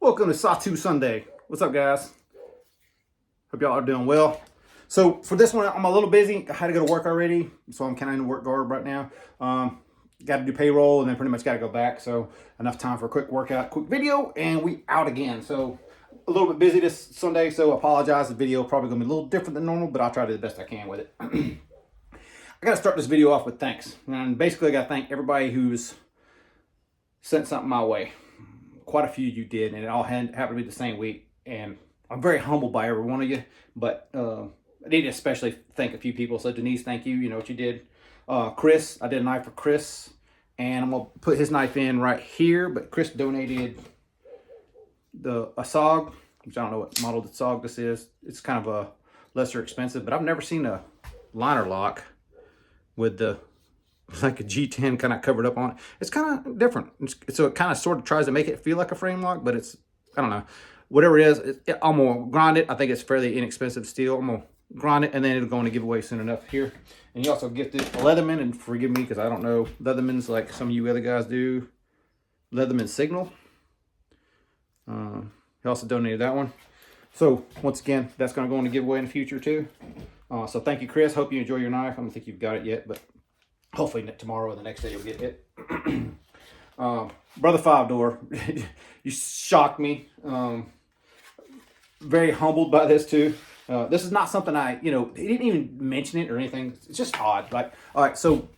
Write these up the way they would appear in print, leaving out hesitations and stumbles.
Welcome to Sawtooth Sunday. What's up, guys? Hope y'all are doing well. So for this one, I'm a little busy. I had to go to work already, so I'm kind of in the work garb right now. Got to do payroll and then pretty much got to go back. So enough time for a quick workout, quick video, and we out again. So a little bit busy this Sunday, so I apologize. The video probably gonna be a little different than normal, but I'll try to do the best I can with it. I got to start this video off with thanks, and basically I got to thank everybody who's sent something my way. Quite a few you did, and it all happened to be the same week, and I'm very humbled by every one of you, but I need to especially thank a few people. So Denise, thank you. You know what you did. Chris, I did a knife for Chris, and I'm gonna put his knife in right here, but Chris donated a SOG, which I don't know what model the SOG this is. It's kind of a lesser expensive, but I've never seen a liner lock with the like a G10 kind of covered up on it. It's kind of different. So it kind of sort of tries to make it feel like a frame lock, but it's, I don't know. Whatever it is, I'm going to grind it. I think it's fairly inexpensive steel. I'm going to grind it, and then it'll go on a giveaway soon enough here. And he also gifted a Leatherman, and forgive me because I don't know Leatherman's like some of you other guys do. Leatherman Signal. He also donated that one. So once again, that's going to go on a giveaway in the future too. So thank you, Chris. Hope you enjoy your knife. I don't think you've got it yet, but hopefully tomorrow or the next day you'll get it. Brother Five Door, you shocked me. Very humbled by this too. This is not something he didn't even mention it or anything. It's just odd. Like, all right, so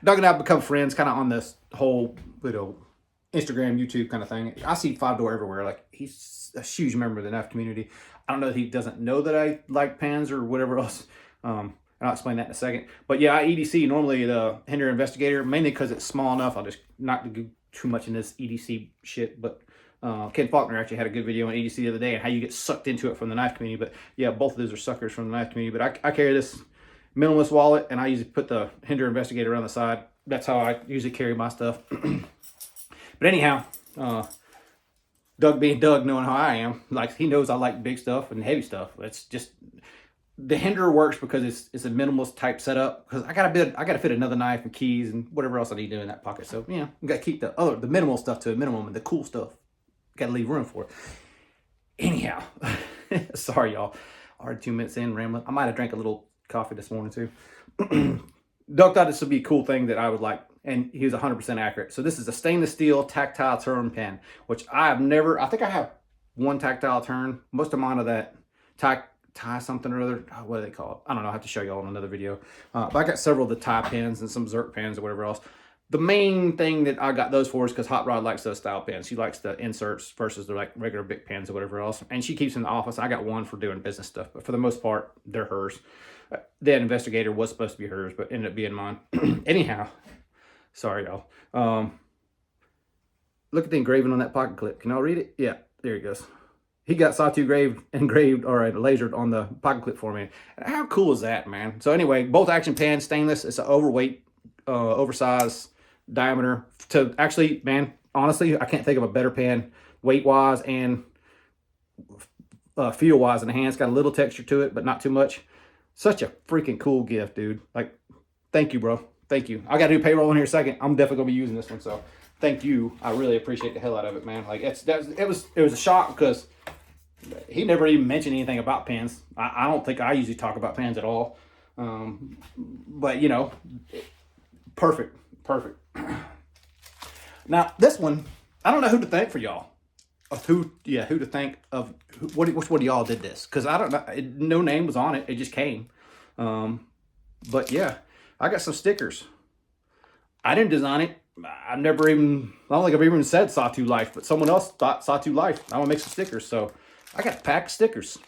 Doug and I have become friends kind of on this whole, Instagram, YouTube kind of thing. I see Five Door everywhere. Like, he's a huge member of the knife community. I don't know if he doesn't know that I like pans or whatever else. And I'll explain that in a second. But yeah, I EDC normally the Hinder Investigator, mainly because it's small enough. I'll just not go too much in this EDC shit. But Ken Faulkner actually had a good video on EDC the other day and how you get sucked into it from the knife community. But yeah, both of those are suckers from the knife community. But I carry this minimalist wallet, and I usually put the Hinder Investigator on the side. That's how I usually carry my stuff. But anyhow, Doug being Doug, knowing how I am, like, he knows I like big stuff and heavy stuff. It's just, the Hinder works because it's a minimalist type setup. Because I gotta fit another knife and keys and whatever else I need to do in that pocket. So you gotta keep the minimal stuff to a minimum, and the cool stuff gotta leave room for it. Anyhow, sorry y'all. Already 2 minutes in rambling. I might have drank a little coffee this morning too. Doug thought this would be a cool thing that I would like, and he was 100% accurate. So this is a stainless steel tactile turn pen, which I think I have one tactile turn. Most of mine are that tie something or other. What do they call it? I don't know. I have to show y'all in another video. But I got several of the tie pins and some Zerk pins or whatever else. The main thing that I got those for is because Hot Rod likes those style pins. She likes the inserts versus the like regular big pins or whatever else. And she keeps in the office. I got one for doing business stuff, but for the most part, they're hers. That Investigator was supposed to be hers, but ended up being mine. Anyhow, sorry y'all. Look at the engraving on that pocket clip. Can y'all read it? Yeah, there it goes. He got Sawtooth engraved or lasered on the pocket clip for me. How cool is that, man? So anyway, bolt action pan, stainless. It's an overweight, oversized diameter. To actually, man, honestly, I can't think of a better pan weight-wise and feel-wise in the hand. It's got a little texture to it, but not too much. Such a freaking cool gift, dude. Like, thank you, bro. Thank you. I got to do payroll in here in a second. I'm definitely going to be using this one, so thank you. I really appreciate the hell out of it, man. Like, it was a shock because he never even mentioned anything about pens. I don't think I usually talk about pens at all. But, perfect. Now, this one, I don't know who to thank for y'all. Who to thank of which one of y'all did this. Because I don't know. No name was on it. It just came. But, yeah, I got some stickers. I didn't design it. I don't think I've even said Sawtooth Life, but someone else thought Sawtooth Life. I want to make some stickers, so I got a pack of stickers.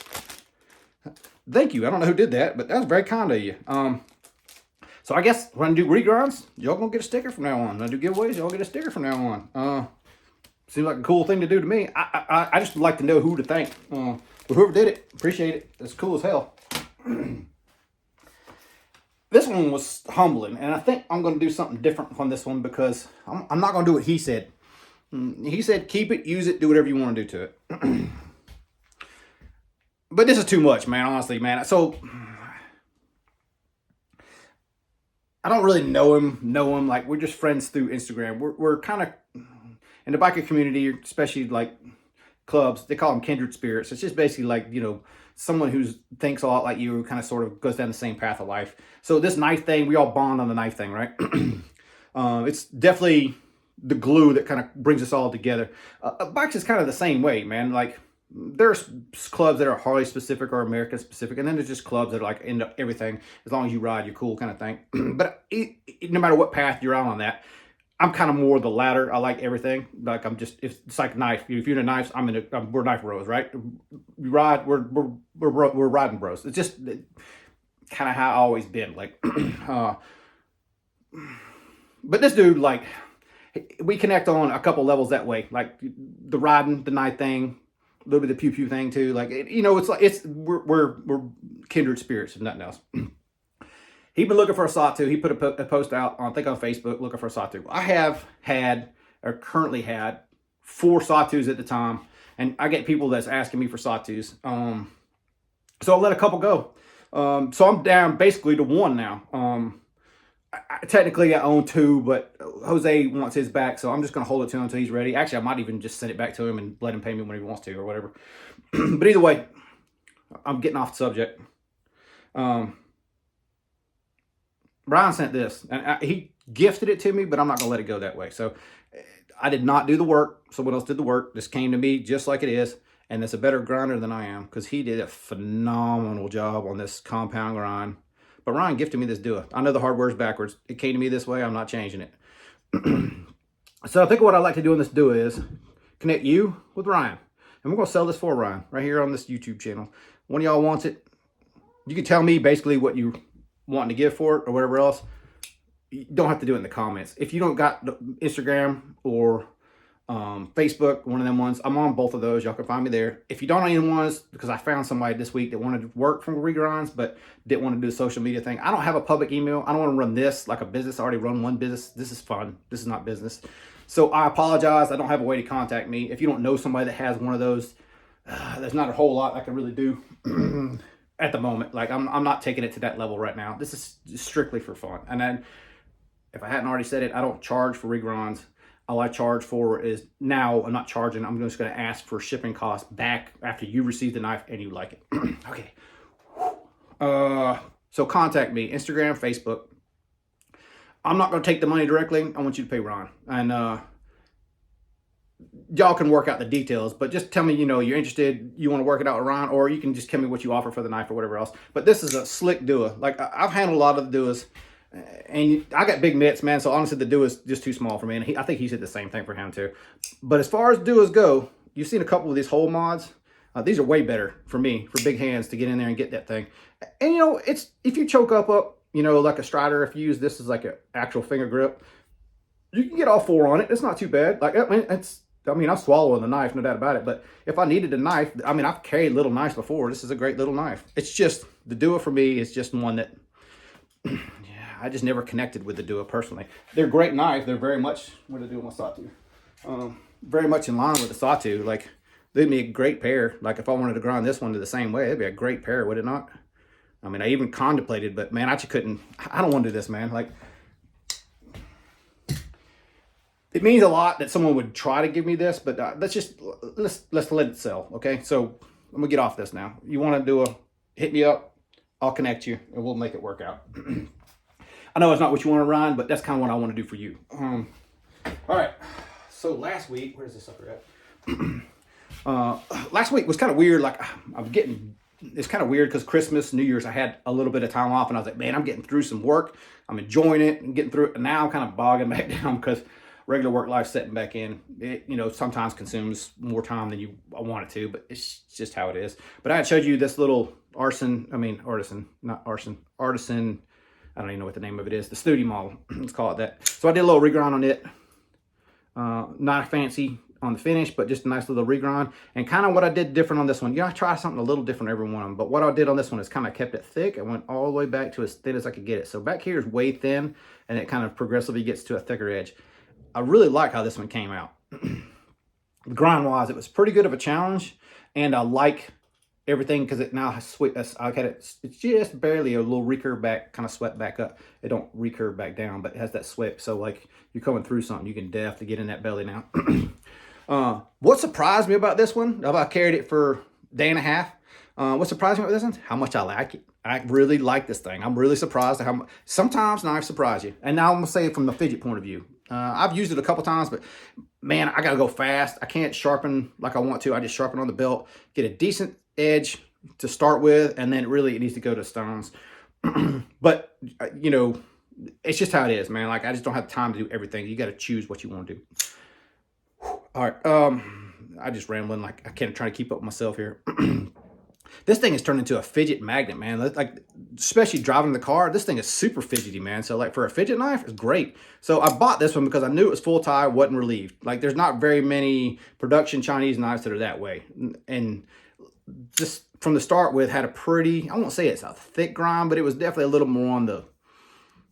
Thank you. I don't know who did that, but that was very kind of you. So I guess when I do regrinds, y'all gonna get a sticker from now on. When I do giveaways, y'all get a sticker from now on. Seems like a cool thing to do to me. I just would like to know who to thank. But whoever did it, appreciate it. It's cool as hell. This one was humbling, and I think I'm going to do something different on this one because I'm not going to do what he said. He said, keep it, use it, do whatever you want to do to it. But this is too much, man, honestly, man. So, I don't really know him. Like, we're just friends through Instagram. We're kind of, in the biker community, especially like clubs, they call them kindred spirits. It's just basically like, you know, someone who thinks a lot like you, kind of sort of goes down the same path of life. So this knife thing, we all bond on the knife thing, right? It's definitely the glue that kind of brings us all together. Bikes is kind of the same way, man. Like, there's clubs that are Harley specific or American specific, and then there's just clubs that are like into everything. As long as you ride, you're cool, kind of thing. But no matter what path you're on that, I'm kind of more the latter. I like everything. Like, it's like knife. If you're into knives, we're knife bros, right? We ride, we're riding bros. It's just kind of how I always been. Like, but this dude, like, we connect on a couple levels that way. Like the riding, the knife thing, a little bit of the pew pew thing too. Like, you know, it's like we're kindred spirits, if nothing else. He'd been looking for a sawtooth. He put a post out on, I think, on Facebook, looking for a sawtooth. I have had, or currently had, 4 sawtooths at the time, and I get people that's asking me for sawtooths. So I let a couple go. So I'm down basically to 1 now. Technically, I own 2, but Jose wants his back, so I'm just going to hold it to him until he's ready. Actually, I might even just send it back to him and let him pay me when he wants to or whatever. But either way, I'm getting off the subject. Brian sent this, and he gifted it to me, but I'm not going to let it go that way. So I did not do the work. Someone else did the work. This came to me just like it is, and it's a better grinder than I am, because he did a phenomenal job on this compound grind. But Ryan gifted me this Dua. I know the hardware is backwards. It came to me this way. I'm not changing it. So I think what I'd like to do on this Dua is connect you with Ryan. And we're going to sell this for Ryan right here on this YouTube channel. One of y'all wants it. You can tell me basically what you wanting to give for it or whatever else. You don't have to do it in the comments. If you don't got Instagram or Facebook, one of them ones, I'm on both of those. Y'all can find me there. If you don't know any ones, because I found somebody this week that wanted to work from regrinds but didn't want to do the social media thing. I don't have a public email. I don't want to run this like a business. I already run one business. This is fun. This is not business. So I apologize. I don't have a way to contact me. If you don't know somebody that has one of those, there's not a whole lot I can really do at the moment. Like, I'm not taking it to that level right now. This is strictly for fun. And then, if I hadn't already said it, I don't charge for regrinds. All I charge for is, now I'm not charging. I'm just going to ask for shipping costs back after you receive the knife and you like it. Okay. So contact me, Instagram, Facebook. I'm not going to take the money directly. I want you to pay Ron. And y'all can work out the details, but just tell me, you know, you're interested, you want to work it out with Ron, or you can just tell me what you offer for the knife or whatever else. But this is a slick Dua. Like, I've handled a lot of the Duas. And I got big mitts, man, so honestly the Dua is just too small for me, and I think he said the same thing for him too. But as far as Duas go, you've seen a couple of these hole mods. These are way better for me, for big hands, to get in there and get that thing. And, you know, it's, if you choke up, you know, like a Strider, if you use this as like an actual finger grip, you can get all 4 on it. It's not too bad. Like, I mean, I'm swallowing the knife, no doubt about it. But if I needed a knife, I mean, I've carried little knives before. This is a great little knife. It's just, the Dua for me is just one that, I just never connected with the Dua personally. They're great knives. They're very much, what do they do with my sawtooth? Very much in line with the sawtooth. Like, they'd be a great pair. Like, if I wanted to grind this one to the same way, it'd be a great pair, would it not? I mean, I even contemplated, but man, I just couldn't. I don't want to do this, man. Like, it means a lot that someone would try to give me this, but let's let it sell, okay? So I'm gonna get off this now. You want to hit me up, I'll connect you, and we'll make it work out. I know it's not what you want to run, but that's kind of what I want to do for you. All right. So last week, where's this sucker at? Last week was kind of weird. Like, it's kind of weird because Christmas, New Year's, I had a little bit of time off, and I was like, man, I'm getting through some work. I'm enjoying it and getting through it. And now I'm kind of bogging back down because regular work life setting back in. It, you know, sometimes consumes more time than I want it to, but it's just how it is. But I had showed you this little Artisan. I don't even know what the name of it is. The Studio model. Let's call it that. So I did a little regrind on it. Not fancy on the finish, but just a nice little regrind. And kind of what I did different on this one. I try something a little different every one of them. But what I did on this one is kind of kept it thick. I went all the way back to as thin as I could get it. So back here is way thin, and it kind of progressively gets to a thicker edge. I really like how this one came out. Grind-wise, it was pretty good of a challenge. And I like everything, because it now has swept. I got it. It's just barely a little recurve back, kind of swept back up. It don't recurve back down, but it has that sweep. So like you're coming through something, you can definitely get in that belly now. What surprised me about this one? I carried it for a day and a half. What surprised me about this one? How much I like it. I really like this thing. I'm really surprised at how much. Sometimes knives surprise you. And now I'm gonna say it from the fidget point of view. I've used it a couple times, but man, I gotta go fast. I can't sharpen like I want to. I just sharpen on the belt, get a decent edge to start with, and then really it needs to go to stones. But you know, it's just how it is, man. Like I just don't have time to do everything. You got to choose what you want to do. All right, I just rambling. Like I can't try to keep up with myself here. This thing has turned into a fidget magnet, man. Like, especially driving the car, this thing is super fidgety, man. So like for a fidget knife, it's great. So I bought this one because I knew it was full tie, wasn't relieved. Like there's not very many production Chinese knives that are that way. And just from the start with had a pretty, I won't say it's a thick grind, but it was definitely a little more on the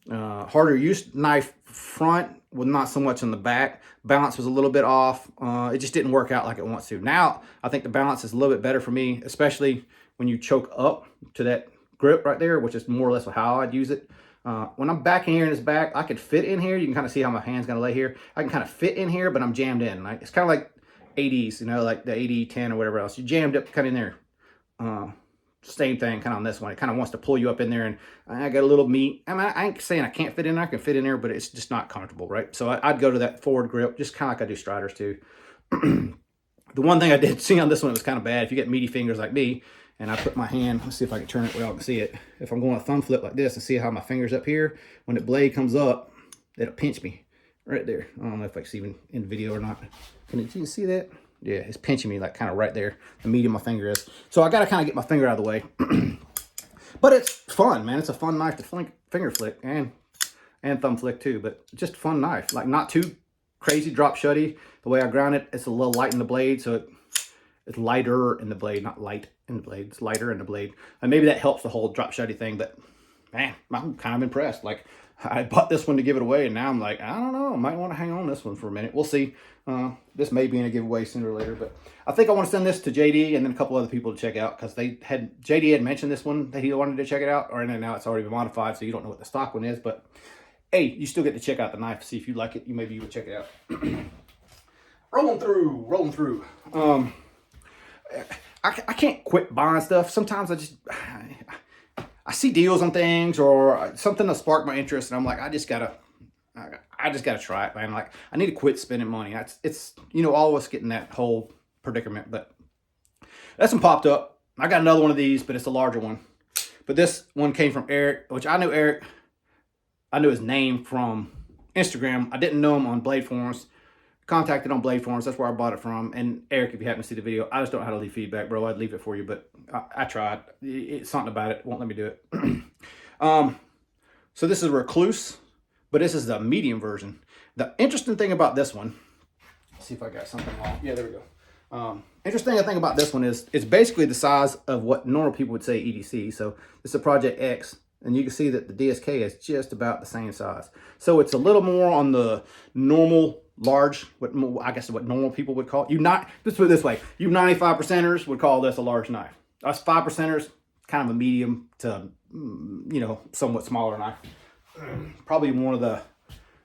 harder use knife front, with not so much on the back. Balance was a little bit off. It just didn't work out like it wants to. Now I think the balance is a little bit better for me, especially when you choke up to that grip right there, which is more or less how I'd use it. When I'm back in here in this back, I could fit in here. You can kind of see how my hand's gonna lay here. I can kind of fit in here, but I'm jammed in. Like it's kind of like 80s, you know, like the 80-10 or whatever else. You jammed up kind of in there. Same thing kind of on this one. It kind of wants to pull you up in there, and I got a little meat. I mean, I ain't saying I can't fit in there. I can fit in there, but it's just not comfortable, right? So I'd go to that forward grip, just kind of like I do Striders too. The one thing I did see on this one was kind of bad. If you get meaty fingers like me, and I put my hand, let's see if I can turn it where y'all can see it. If I'm going a thumb flip like this and see how my finger's up here, when the blade comes up, it'll pinch me right there. I don't know if I can see even in the video or not. Can you see that? Yeah, it's pinching me like kind of right there. The meat of my finger is. So I got to kind of get my finger out of the way. But it's fun, man. It's a fun knife to finger flick and thumb flick too. But just a fun knife. Like not too crazy drop shutty. The way I ground it, it's a little light in the blade. So it's lighter in the blade, not light in the blade. It's lighter in the blade. And maybe that helps the whole drop shutty thing. But man, I'm kind of impressed. Like I bought this one to give it away, and now I'm like, I don't know, I might want to hang on this one for a minute. We'll see. This may be in a giveaway sooner or later, but I think I want to send this to JD and then a couple other people to check out, because JD had mentioned this one that he wanted to check it out, or now it's already been modified, so you don't know what the stock one is. But hey, you still get to check out the knife, see if you like it. Maybe you would check it out. rolling through. I can't quit buying stuff. Sometimes I see deals on things or something to spark my interest, and I'm like, I just gotta try it, man. Like, I need to quit spending money. It's you know, all of us getting that whole predicament. But that's one popped up. I got another one of these, but it's a larger one. But this one came from Eric, which I knew Eric. I knew his name from Instagram. I didn't know him on Blade Forums. Contacted on Blade Forums. That's where I bought it from. And Eric, if you happen to see the video, I just don't know how to leave feedback, bro. I'd leave it for you, but I tried. It's something about it won't let me do it. So this is a Recluse, but this is the medium version. The interesting thing about this one, let's see if I got something wrong. Yeah, there we go. Interesting thing about this one is it's basically the size of what normal people would say EDC. So this is a Project X, and you can see that the DSK is just about the same size. So it's a little more on the normal large, what normal people would call it. Let's put it this way, you 95%ers would call this a large knife. Us 5%ers, kind of a medium to, you know, somewhat smaller knife. Probably one of the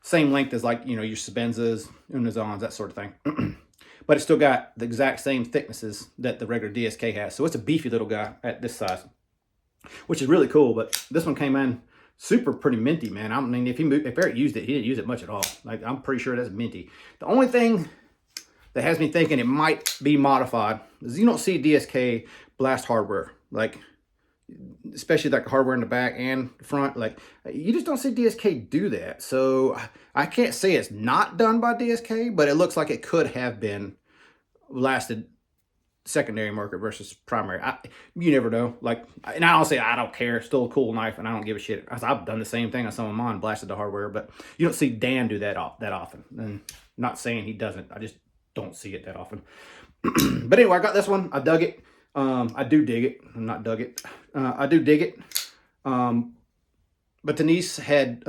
same length as, like, you know, your Sabenzas, Unizons, that sort of thing. But it's still got the exact same thicknesses that the regular DSK has. So it's a beefy little guy at this size, which is really cool. But this one came in pretty minty, man. I mean, if Eric used it, he didn't use it much at all. Like, I'm pretty sure that's minty. The only thing that has me thinking it might be modified is you don't see DSK blast hardware, like, especially like hardware in the back and the front. Like, you just don't see DSK do that. So I can't say it's not done by DSK, but it looks like it could have been blasted secondary market versus primary. You never know. Like, and I don't say I don't care. It's still a cool knife, and I don't give a shit. I've done the same thing on some of mine, blasted the hardware, but you don't see Dan do that often. And not saying he doesn't. I just don't see it that often. But anyway, I got this one. I dug it. I do dig it. I'm not dug it. I do dig it. But Denise had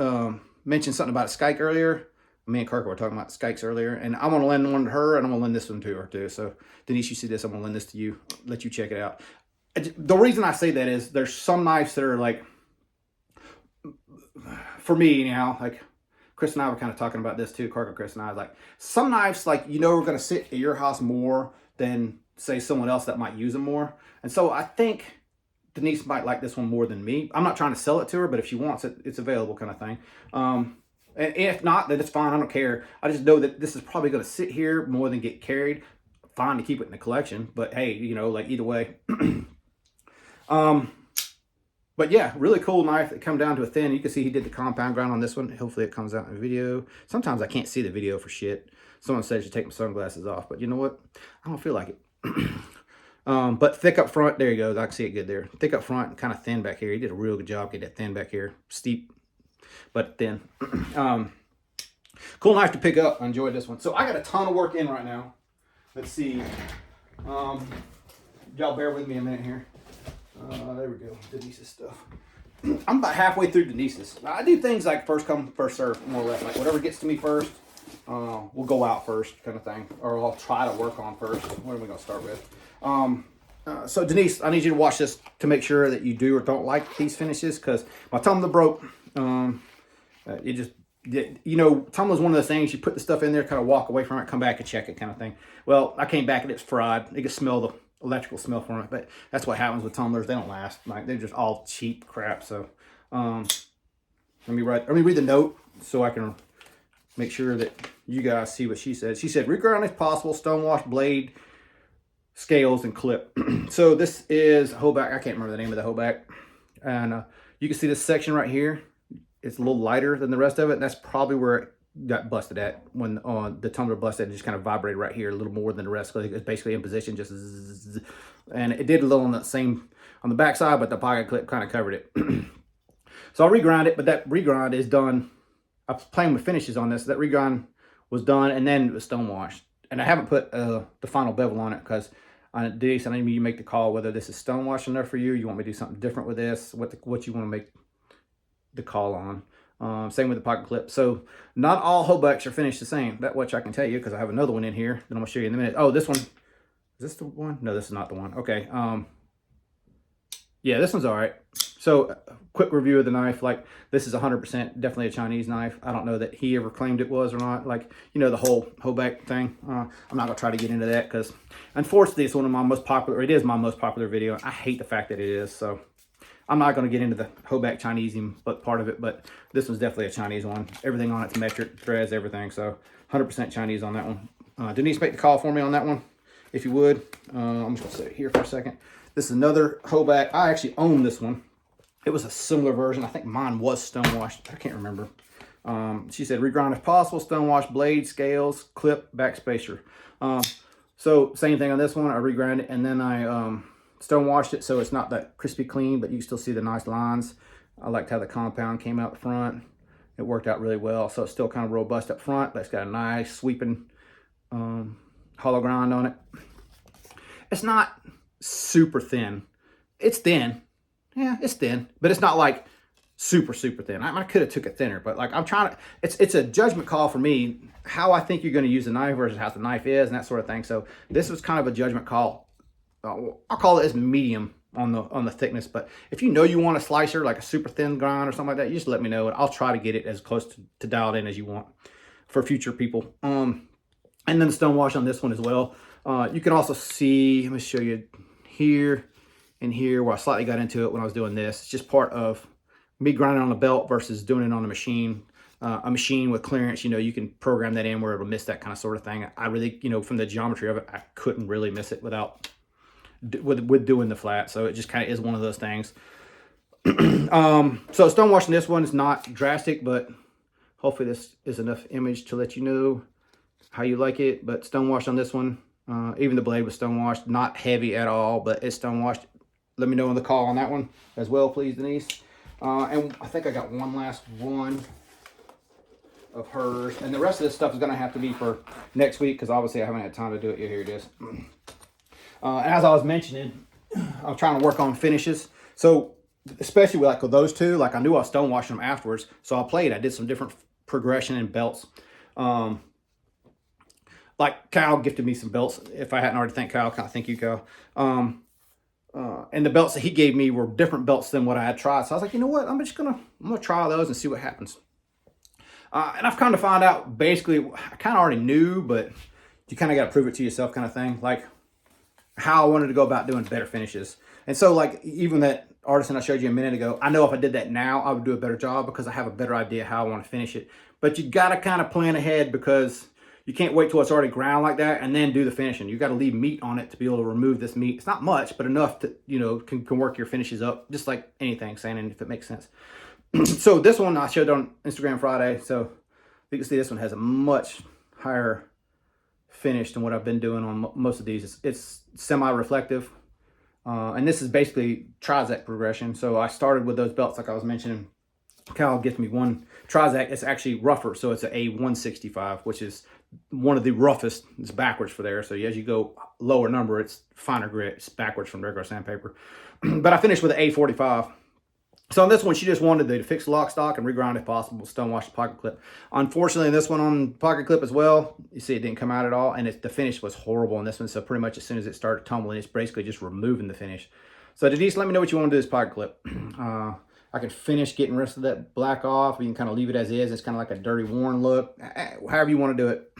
mentioned something about a Skike earlier. Me and Kirk were talking about Skikes earlier, and I want to lend one to her, and I'm going to lend this one to her too. So, Denise, you see this, I'm going to lend this to you, let you check it out. the reason I say that is there's some knives that are like, for me anyhow, like Chris and I were kind of talking about this too, Cargo Chris and I, like some knives, like, you know, are going to sit at your house more than say someone else that might use them more. And so I think Denise might like this one more than me. I'm not trying to sell it to her, but if she wants it, it's available kind of thing. And if not, then it's fine. I don't care. I just know that this is probably going to sit here more than get carried. Fine to keep it in the collection, but hey, you know, like either way. But yeah, really cool knife. It come down to a thin. You can see he did the compound grind on this one. Hopefully it comes out in the video. Sometimes I can't see the video for shit. Someone says you take my sunglasses off, but you know what? I don't feel like it. But thick up front. There you go. I can see it good there. Thick up front, kind of thin back here. He did a real good job getting that thin back here. Steep, but thin. Cool knife to pick up. I enjoyed this one. So I got a ton of work in right now. Let's see. Y'all bear with me a minute here. There we go. Denise's stuff. I'm about halfway through Denise's. I do things like first come, first serve, more or less. Like whatever gets to me first, we'll go out first, kind of thing. Or I'll try to work on first. What are we going to start with? So Denise, I need you to watch this to make sure that you do or don't like these finishes, because my tumbler broke. It just, you know, tumbler's one of those things, you put the stuff in there, kind of walk away from it, come back and check it kind of thing. Well, I came back and it's fried. You can smell the electrical smell from it, but that's what happens with tumblers. They don't last. Like, they're just all cheap crap. So let me read the note so I can make sure that you guys see what she said. She said, regrind if possible, stonewash blade, scales, and clip. So this is Hoback. I can't remember the name of the Hoback. And you can see this section right here. It's a little lighter than the rest of it. And that's probably where it got busted at when the tumbler busted. It just kind of vibrated right here a little more than the rest, because it's basically in position, just zzz, and it did a little on the back side, but the pocket clip kind of covered it. So I'll regrind it, but that regrind is done. I was playing with finishes on this. That regrind was done, and then it was stonewashed. And I haven't put the final bevel on it because Denise, I need you to make the call whether this is stonewashed enough for you. You want me to do something different with this? What you want to make the call on. Same with the pocket clip. So not all Hobacks are finished the same. That much I can tell you, because I have another one in here that I'm gonna show you in a minute. Oh, this one, is this the one? No, this is not the one. Okay. Yeah, this one's all right. So quick review of the knife. Like, this is 100% definitely a Chinese knife. I don't know that he ever claimed it was or not. Like, you know, the whole Hoback thing. I'm not gonna try to get into that because unfortunately it's one of my most popular, it is my most popular video. I hate the fact that it is, so I'm not going to get into the Hoback Chinesium but part of it, but this one's definitely a Chinese one. Everything on it's metric, threads, everything. So 100% Chinese on that one. Denise, make the call for me on that one, if you would. I'm just going to sit here for a second. This is another Hoback. I actually own this one. It was a similar version. I think mine was stonewashed. I can't remember. She said, regrind if possible, stonewash blade, scales, clip, back spacer. So same thing on this one. I regrind it, and then I stonewashed it, so it's not that crispy clean, but you can still see the nice lines. I liked how the compound came out the front. It worked out really well. So it's still kind of robust up front, but it's got a nice sweeping hollow grind on it. It's not super thin. It's thin. Yeah, it's thin, but it's not like super thin. I could have took it thinner, but like I'm trying to, it's a judgment call for me, how I think you're going to use the knife versus how the knife is and that sort of thing. So this was kind of a judgment call. I'll call it as medium on the thickness, but if you know you want a slicer, like a super thin grind or something like that, you just let me know, and I'll try to get it as close to dialed in as you want for future people. And then the stonewash on this one as well. You can also see, let me show you here and here where I slightly got into it when I was doing this. It's just part of me grinding on a belt versus doing it on a machine. A machine with clearance, you know, you can program that in where it'll miss that kind of sort of thing. I really, you know, from the geometry of it, I couldn't really miss it without with doing the flat. So it just kind of is one of those things. So stonewashing this one is not drastic, but hopefully this is enough image to let you know how you like it. But stonewash on this one, even the blade was stonewashed, not heavy at all, but it's stonewashed. Let me know on the call on that one as well, please, Denise. And I think I got one last one of hers, and the rest of this stuff is going to have to be for next week because obviously I haven't had time to do it yet. Here it is. As I was mentioning, I'm trying to work on finishes. So especially with those two, like I knew I was stonewashing them afterwards. So I did some different progression in belts. Like Kyle gifted me some belts. If I hadn't already thanked Kyle, thank you, Kyle. And the belts that he gave me were different belts than what I had tried. So I was like, you know what? I'm gonna try those and see what happens. And I've come to find out, basically, I kind of already knew, but you kind of got to prove it to yourself kind of thing. Like how I wanted to go about doing better finishes. And so like even that Artisan I showed you a minute ago, I know if I did that now, I would do a better job because I have a better idea how I want to finish it. But you got to kind of plan ahead because you can't wait till it's already ground like that and then do the finishing. You got to leave meat on it to be able to remove this meat. It's not much, but enough to, you know, can work your finishes up just like anything, sanding, if it makes sense. So this one I showed on Instagram Friday. So you can see this one has a much higher finish than what I've been doing on most of these. It's semi-reflective. And this is basically Trizac progression. So I started with those belts like I was mentioning. Cal gives me one Trizac. It's actually rougher. So it's an A165, which is one of the roughest. It's backwards for there. So as you go lower number, it's finer grit. It's backwards from regular sandpaper. But I finished with an A45. So on this one, she just wanted to fix the lock stock and regrind if possible, stone wash the pocket clip. Unfortunately, this one on pocket clip as well, you see it didn't come out at all, and the finish was horrible on this one. So pretty much as soon as it started tumbling, it's basically just removing the finish. So Denise, let me know what you want to do with this pocket clip. I can finish getting the rest of that black off. We can kind of leave it as is. It's kind of like a dirty, worn look. However you want to do it.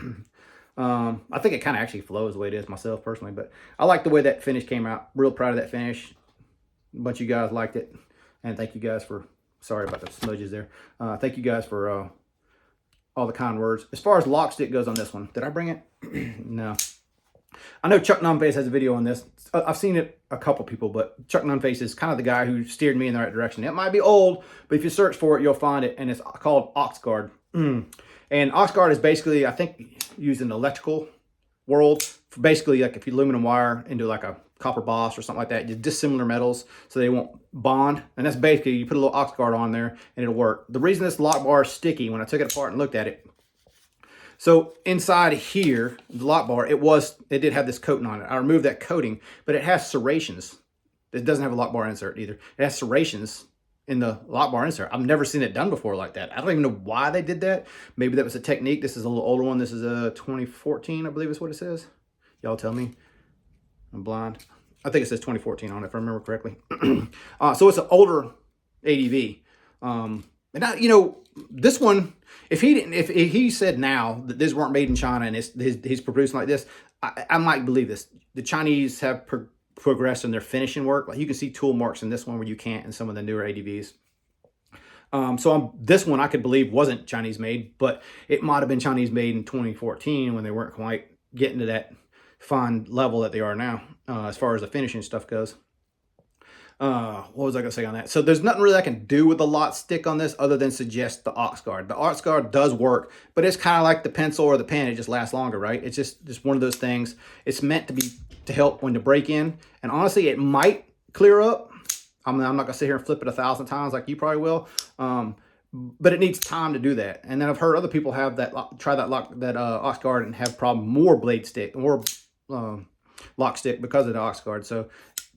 I think it kind of actually flows the way it is myself personally, but I like the way that finish came out. Real proud of that finish. A bunch of you guys liked it. And thank you guys for, sorry about the smudges there. Thank you guys for all the kind words. As far as lock stick goes on this one, did I bring it? No. I know Chuck Numface has a video on this. I've seen it a couple people, but Chuck Numface is kind of the guy who steered me in the right direction. It might be old, but if you search for it, you'll find it, and it's called Oxguard. And Oxguard is basically, I think, used in the electrical world. For basically, like if you aluminum wire into like a copper boss or something like that, just dissimilar metals so they won't bond. And that's basically, you put a little Oxguard on there and it'll work. The reason this lock bar is sticky, when I took it apart and looked at it, so inside here, the lock bar, it did have this coating on it. I removed that coating, but it has serrations. It doesn't have a lock bar insert either. It has serrations in the lock bar insert. I've never seen it done before like that. I don't even know why they did that. Maybe that was a technique. This is a little older one. This is a 2014, I believe is what it says. Y'all tell me. I'm blind. I think it says 2014 on it, if I remember correctly. So it's an older ADV. And I, you know, this one, if he said now that these weren't made in China and he's producing like this, I might believe this. The Chinese have progressed in their finishing work. Like you can see tool marks in this one where you can't in some of the newer ADVs. This one I could believe wasn't Chinese made, but it might have been Chinese made in 2014 when they weren't quite getting to that fine level that they are now, as far as the finishing stuff goes. What was I going to say on that? So there's nothing really I can do with the lock stick on this other than suggest the Oxguard. The Oxguard does work, but it's kind of like the pencil or the pen. It just lasts longer, right? It's just one of those things. It's meant to help when to break in. And honestly, it might clear up. I'm not going to sit here and flip it 1,000 times like you probably will. But it needs time to do that. And then I've heard other people have try that Oxguard and have more blade stick, more lock stick because of the Oxguard. So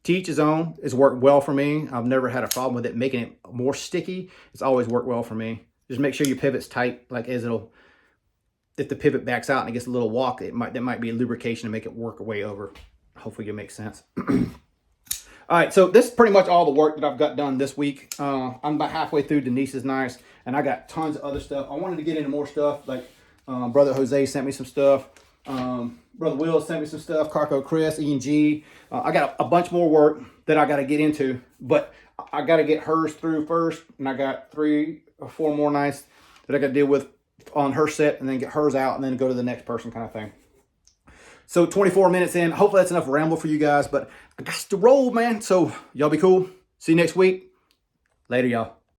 to each his own. It's worked well for me. I've never had a problem with it making it more sticky. It's always worked well for me. Just make sure your pivot's tight, like if the pivot backs out and it gets a little walk, that might be a lubrication to make it work way over. Hopefully it makes sense. All right, so this is pretty much all the work that I've got done this week. I'm about halfway through Denise's Nice, and I got tons of other stuff. I wanted to get into more stuff, like Brother Jose sent me some stuff. Brother Will sent me some stuff. Carco Chris, E&G. I got a bunch more work that I got to get into, but I got to get hers through first, and I got 3 or 4 more nights that I got to deal with on her set, and then get hers out, and then go to the next person kind of thing. So 24 minutes in. Hopefully that's enough ramble for you guys, but I got to roll, man. So y'all be cool. See you next week. Later, y'all.